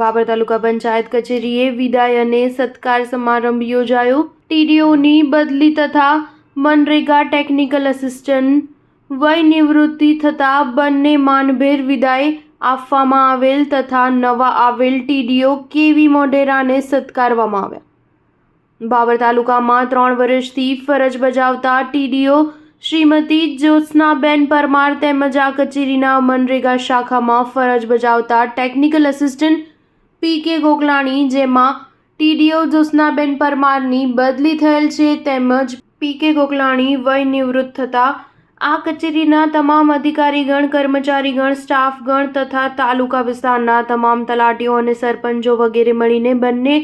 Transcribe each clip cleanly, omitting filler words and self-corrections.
બાબર તાલુકા પંચાયત કચેરીએ વિદાય અને સત્કાર સમારંભ યોજાયો। ટીડીઓની બદલી તથા મનરેગા ટેકનિકલ આસિસ્ટન્ટ વય નિવૃત્તિ થતા બંને માનભેર વિદાય આપવામાં આવેલ તથા નવા આવેલ ટીડીઓ કેવી મોઢેરાને સત્કારવામાં આવ્યા। બાબર તાલુકામાં 3 વર્ષથી ફરજ બજાવતા ટીડીઓ શ્રીમતી જ્યોત્સનાબેન પરમાર તેમજ આ કચેરીના મનરેગા શાખામાં ફરજ બજાવતા ટેકનિકલ આસિસ્ટન્ટ પી.કે. ગોકલાણી, જેમાં ટીડીઓ જ્યોત્સનાબેન પરમારની બદલી થયેલ છે તેમજ પી.કે. ગોકલાણી વય નિવૃત્ત થતા આ કચેરીના તમામ અધિકારીગણ, કર્મચારીગણ, સ્ટાફગણ તથા તાલુકા વિસ્તારના તમામ તલાટીઓ અને સરપંચો વગેરે મળીને બંને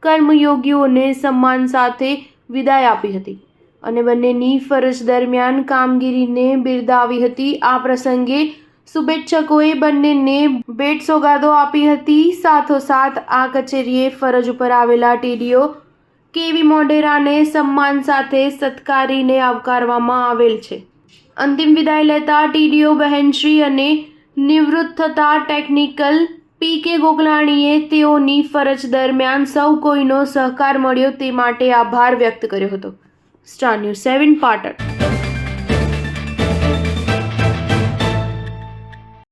કર્મયોગીઓને સન્માન સાથે વિદાય આપી હતી અને બંનેની ફરજ દરમિયાન કામગીરીને બિરદાવી હતી। આ પ્રસંગે શુભેચ્છકોએ બંનેને ભેટ સોગાદો આપી હતી। સાથોસાથ આ કચેરીએ ફરજ ઉપર આવેલા ટીડીઓ કેવી મોઢેરાને સન્માન સાથે સત્કારીને આવકારવામાં આવેલ છે। અંતિમ વિદાય લેતા ટીડીઓ બહેનશ્રી અને નિવૃત્ત થતા ટેકનિકલ પી.કે. ગોકલાણીએ તેઓની ફરજ દરમિયાન સૌ કોઈનો સહકાર મળ્યો તે માટે આભાર વ્યક્ત કર્યો હતો। Star news 7 Patan.